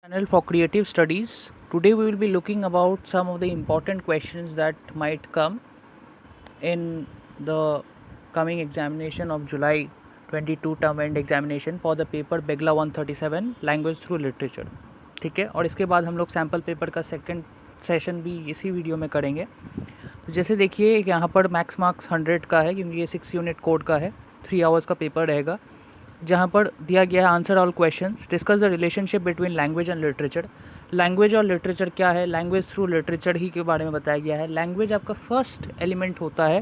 Channel for creative studies. Today we will be looking about some of the important questions that might come in the coming examination of July 22 term end examination for the paper Begla 137 language through literature. ठीक है, और इसके बाद हम लोग sample paper का second session भी इसी वीडियो में करेंगे। तो जैसे देखिए यहाँ पर मैक्स मार्क्स 100 का है क्योंकि ये 6 यूनिट कोड का है, 3 आवर्स का पेपर रहेगा, जहाँ पर दिया गया है answer all questions, discuss the relationship between language and literature. Language और लिटरेचर क्या है, लैंग्वेज थ्रू लिटरेचर ही के बारे में बताया गया है। लैंग्वेज आपका फर्स्ट एलिमेंट होता है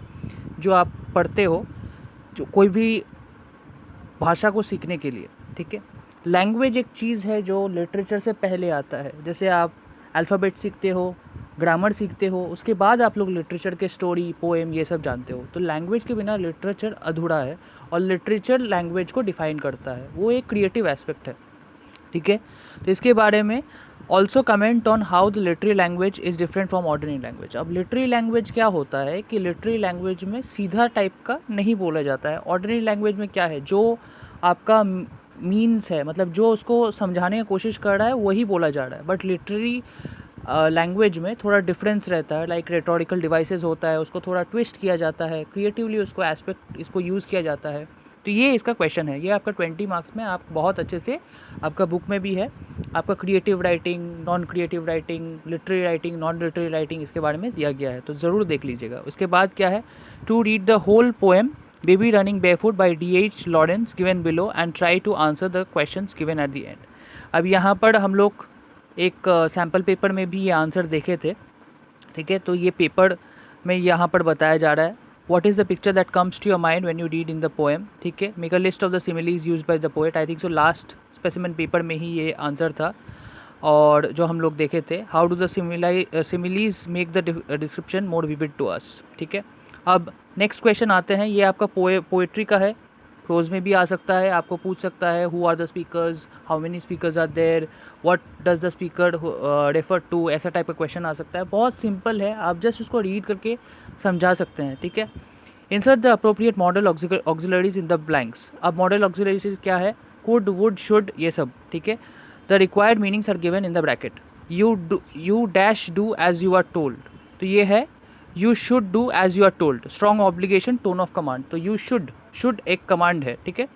जो आप पढ़ते हो, जो कोई भी भाषा को सीखने के लिए, ठीक है। लैंग्वेज एक चीज़ है जो लिटरेचर से पहले आता है। जैसे आप अल्फ़ाबेट सीखते हो, ग्रामर सीखते हो, उसके बाद आप लोग लिटरेचर के स्टोरी, पोएम ये सब जानते हो। तो लैंग्वेज के बिना लिटरेचर अधूरा है, और लिटरेचर लैंग्वेज को डिफ़ाइन करता है, वो एक क्रिएटिव एस्पेक्ट है, ठीक है। तो इसके बारे में also comment on how the literary language is different from ordinary language. अब लिटरेरी लैंग्वेज क्या होता है कि लिटरेरी लैंग्वेज में सीधा टाइप का नहीं बोला जाता है। ऑर्डिनरी लैंग्वेज में क्या है, जो आपका मीन्स है, मतलब जो उसको समझाने की कोशिश कर रहा है वही बोला जा रहा है। बट लिटरेरी लैंग्वेज में थोड़ा डिफरेंस रहता है, लाइक रेटोरिकल डिवाइसेस होता है, उसको थोड़ा ट्विस्ट किया जाता है, क्रिएटिवली उसको एस्पेक्ट इसको यूज़ किया जाता है। तो ये इसका क्वेश्चन है, ये आपका 20 मार्क्स में आप बहुत अच्छे से, आपका बुक में भी है, आपका creative writing, non creative writing, literary writing, non literary writing, इसके बारे में दिया गया है, तो ज़रूर देख लीजिएगा। उसके बाद क्या है, to read the whole poem baby running barefoot by D.H. Lawrence given below and try to answer the questions given at the end. अब यहाँ पर हम लोग एक सैम्पल पेपर में भी ये आंसर देखे थे, ठीक है। तो ये पेपर में यहाँ पर बताया जा रहा है, what is the picture that comes to your mind when you read in the poem, ठीक है। Make a list of the similes used by the poet. I think so last specimen paper में ही ये answer था, और जो हम लोग देखे थे, how do the similes make the description more vivid to us, ठीक है। अब नेक्स्ट क्वेश्चन आते हैं, ये आपका पोएट्री का है, प्रोज में भी आ सकता है, आपको पूछ सकता है who are the speakers, how many speakers are there, what does the speaker refer to, ऐसा टाइप का क्वेश्चन आ सकता है। बहुत सिंपल है, आप जस्ट उसको रीड करके समझा सकते हैं, ठीक है। Insert the appropriate modal auxiliaries in the blanks. अब मॉडल ऑक्सिलरीज क्या है, कुड, वुड, शुड, ये सब, ठीक है। The required meanings are given in the bracket. You dash do as you are told, तो ये है you should do as you are told, strong obligation, tone of command. तो यू शुड एक command है, ठीक है,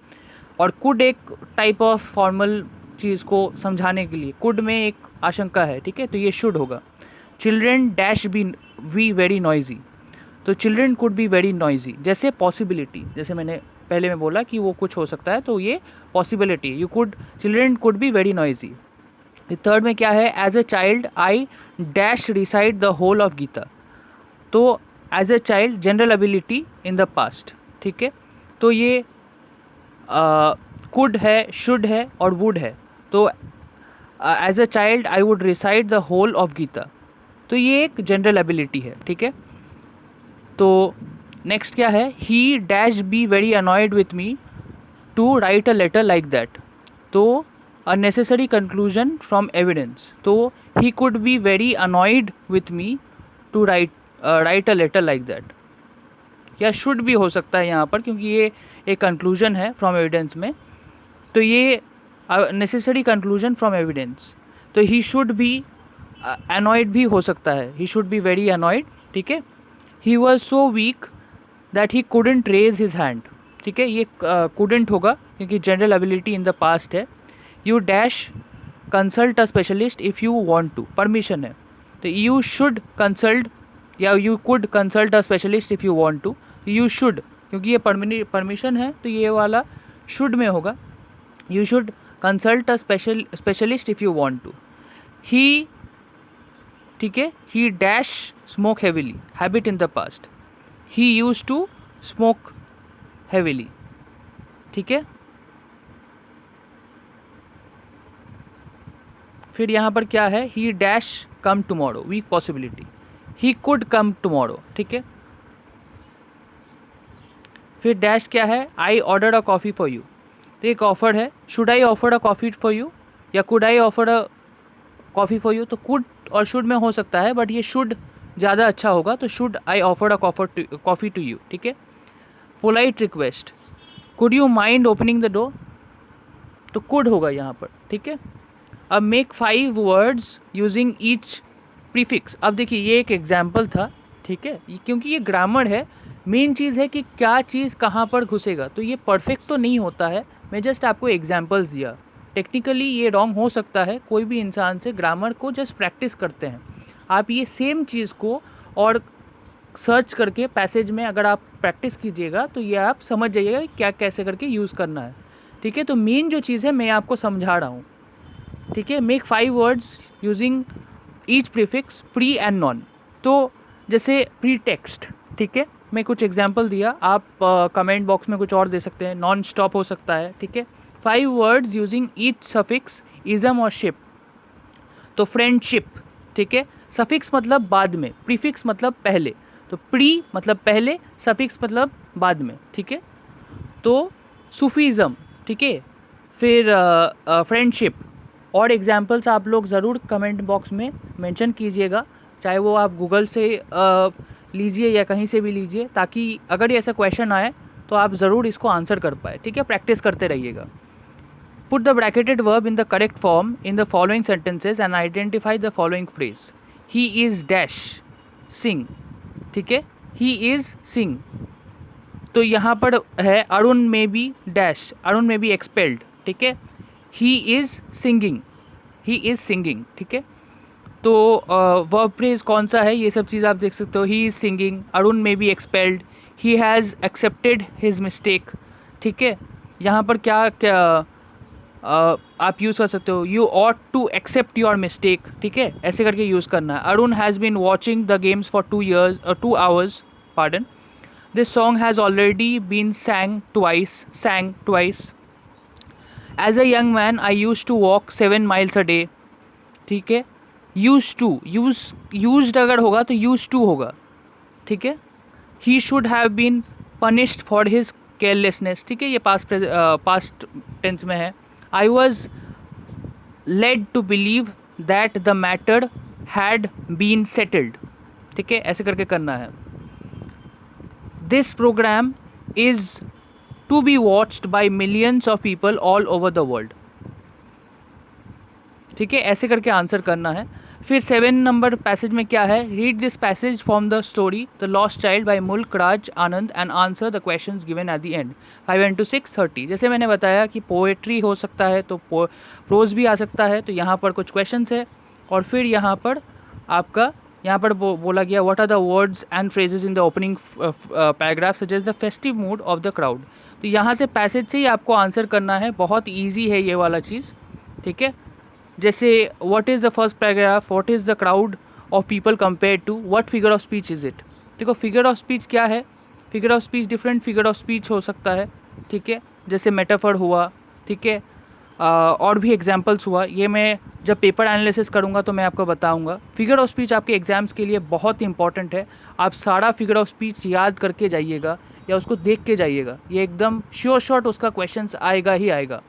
और कुड एक टाइप ऑफ फॉर्मल चीज़ को समझाने के लिए, कुड में एक आशंका है, ठीक है, तो ये शुड होगा। Children dash be very noisy, तो children could be very noisy. जैसे पॉसिबिलिटी, जैसे मैंने पहले में बोला कि वो कुछ हो सकता है, तो ये possibility, children could be very noisy. Third में क्या है, as a child I dash reside the whole of Gita, तो as a child general ability in the past, ठीक है। तो ये कुड है, शुड है और वुड है। तो as a child I would recite the whole of Gita, तो ये एक जनरल एबिलिटी है, ठीक है। तो नेक्स्ट क्या है, he dash be very annoyed with me to write a letter like that, तो अननेसेसरी कंक्लूजन फ्रॉम एविडेंस, तो he could be very annoyed with me to write a letter like that, या should भी हो सकता है यहाँ पर, क्योंकि ये एक कंक्लूजन है फ्रॉम एविडेंस में, तो ये नेसेसरी कंक्लूजन फ्रॉम एविडेंस, तो ही शुड बी अनॉयड भी हो सकता है, he should be very annoyed, ठीक है। He was so weak that he couldn't raise his hand, ठीक है, ये कुडेंट होगा क्योंकि general ability in the past है। You dash consult a specialist if you want to, permission है, तो यू शुड कंसल्ट या you could consult a specialist if you want to, you should क्योंकि ये परमिशन है, तो ये वाला शुड में होगा, you should consult a specialist if you want to. He, ठीक है, he dash smoke heavily, habit in the past, he use to smoke heavily, ठीक है। फिर यहाँ पर क्या है, he dash come tomorrow, weak possibility, he could come tomorrow, ठीक है। फिर डैश क्या है, I order a coffee for you, तो एक ऑफर है, should I offer a coffee for you या could I offer a coffee for you, तो कुड और शुड में हो सकता है, बट ये शुड ज़्यादा अच्छा होगा, तो should I offer a coffee to you, ठीक है। Polite request, could you mind opening the door, तो कुड होगा यहाँ पर, ठीक है। अब make 5 words using each prefix. अब देखिए ये एक एग्जाम्पल था, ठीक है, क्योंकि ये ग्रामर है, मेन चीज़ है कि क्या चीज़ कहाँ पर घुसेगा, तो ये परफेक्ट तो नहीं होता है, मैं जस्ट आपको एग्जाम्पल्स दिया। टेक्निकली ये रॉन्ग हो सकता है, कोई भी इंसान से ग्रामर को जस्ट प्रैक्टिस करते हैं। आप ये सेम चीज़ को और सर्च करके पैसेज में अगर आप प्रैक्टिस कीजिएगा तो ये आप समझ जाइएगा कि क्या कैसे करके यूज़ करना है, ठीक है। तो मेन जो चीज़ है मैं आपको समझा रहा हूँ, ठीक है। Make 5 words using each prefix pre and non. तो जैसे प्री टेक्स्ट, ठीक है, मैं कुछ एग्जांपल दिया, आप कमेंट बॉक्स में कुछ और दे सकते हैं, नॉन स्टॉप हो सकता है, ठीक है। 5 words using each suffix ism और शिप। तो फ्रेंडशिप, ठीक है, सफिक्स मतलब बाद में, प्रीफिक्स मतलब पहले, तो प्री मतलब पहले, सफिक्स मतलब बाद में, ठीक है। तो सूफीज़म, ठीक है, फिर फ्रेंडशिप। और एग्जाम्पल्स आप लोग ज़रूर कमेंट बॉक्स में मेंशन कीजिएगा, चाहे वो आप गूगल से लीजिए या कहीं से भी लीजिए, ताकि अगर ऐसा क्वेश्चन आए तो आप ज़रूर इसको आंसर कर पाए, ठीक है। प्रैक्टिस करते रहिएगा। Put the bracketed verb in the correct form in the following sentences and identify the following phrase. He is dash sing, ठीक है, ही इज़ सिंग। तो यहाँ पर है अरुण में बी डैश, अरुण में बी एक्सपेल्ड, ठीक है, he is singing, he is singing, ठीक है। तो वर्ब फ्रेज कौन सा है, ये सब चीज़ आप देख सकते हो। ही इज़ सिंगिंग, अरुण में B expelled, he has accepted his mistake, ठीक है। यहाँ पर क्या क्या आप यूज़ कर सकते हो, you ought to accept your mistake, ठीक है, ऐसे करके यूज़ करना है। Arun has been watching the games for 2 hours, pardon. This song has already been sang twice. As a young man, I used to walk 7 miles a day, ठीक है। used अगर होगा तो used to होगा, ठीक है। He should have been punished for his carelessness, ठीक है, ये past tense में है। I was led to believe that the matter had been settled, ठीक है, ऐसे करके करना है। This program is to be watched by millions of people all over the world, ठीक है, ऐसे करके आंसर करना है। फिर 7 नंबर पैसेज में क्या है, read this passage from the story the lost child by Mulk Raj Anand and answer the questions given at the end. 5 into 6 30। जैसे मैंने बताया कि पोएट्री हो सकता है तो प्रोज भी आ सकता है, तो यहाँ पर कुछ क्वेश्चंस है। और फिर यहाँ पर आपका बोला गया what are the words and phrases in the opening paragraph suggest the festive mood of the crowd. तो यहाँ से पैसेज से ही आपको आंसर करना है, बहुत ईजी है ये वाला चीज़, ठीक है। जैसे what is the first paragraph, what is the crowd of people compare to what figure of speech is it. देखो फिगर ऑफ स्पीच क्या है, figure of speech different figure of speech हो सकता है, ठीक है, जैसे मेटाफर हुआ, ठीक है, और भी एग्जाम्पल्स हुआ। ये मैं जब पेपर एनालिसिस करूँगा तो मैं आपको बताऊँगा। फिगर ऑफ स्पीच आपके एग्जाम्स के लिए बहुत इंपॉर्टेंट है, आप सारा फिगर ऑफ स्पीच याद करके जाइएगा या उसको देख के जाइएगा, ये एकदम श्योर शॉट उसका क्वेश्चन आएगा ही आएगा,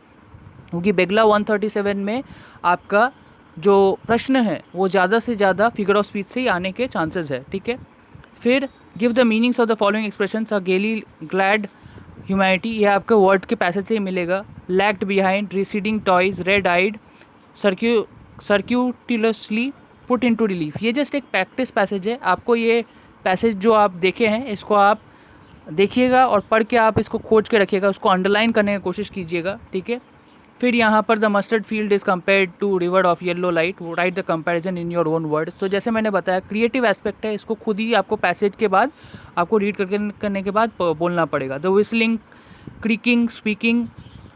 क्योंकि बेगला 137 में आपका जो प्रश्न है वो ज़्यादा से ज़्यादा फिगर ऑफ स्पीच से ही आने के चांसेस है, ठीक है। फिर give the meanings of the following expressions, a gaily glad humanity, ये आपके वर्ड के पैसेज से ही मिलेगा। Lagged behind, receding toys, red eyed, circuitously, put into relief. ये जस्ट एक प्रैक्टिस पैसेज है, आपको ये पैसेज जो आप देखे हैं इसको आप देखिएगा और पढ़ के आप इसको खोज के रखिएगा, उसको अंडरलाइन करने की कोशिश कीजिएगा, ठीक है। फिर यहाँ पर the mustard field is compared to river of yellow light, write the comparison in your own words. तो जैसे मैंने बताया क्रिएटिव एस्पेक्ट है, इसको खुद ही आपको पैसेज के बाद आपको रीड करने के बाद बोलना पड़ेगा। The whistling, creaking, speaking,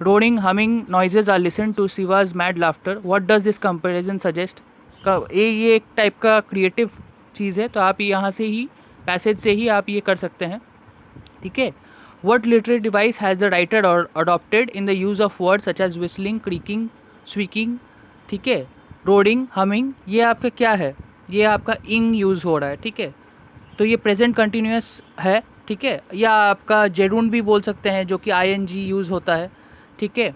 roaring, humming noises are listen to Shiva's mad laughter, what does this comparison suggest. ये एक टाइप का क्रिएटिव चीज़ है, तो आप यहाँ से ही पैसेज से ही आप ये कर सकते हैं, ठीक है। What literary device has the writer adopted in the use of words such as whistling, creaking, squeaking, ठीक है, roaring, humming, ये आपका क्या है, ये आपका ing यूज़ हो रहा है, ठीक है। तो ये प्रेजेंट कंटिन्यूस है, ठीक है, या आपका जेरून भी बोल सकते हैं जो कि ing यूज़ होता है, ठीक है,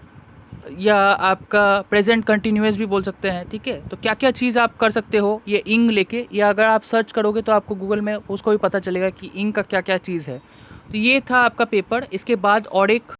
या आपका प्रेजेंट कंटिन्यूस भी बोल सकते हैं, ठीक है। तो क्या क्या चीज़ आप कर सकते हो ये ing लेके, या अगर आप सर्च करोगे तो आपको गूगल में उसको भी पता चलेगा कि ing का क्या क्या चीज़ है। तो ये था आपका पेपर। इसके बाद और एक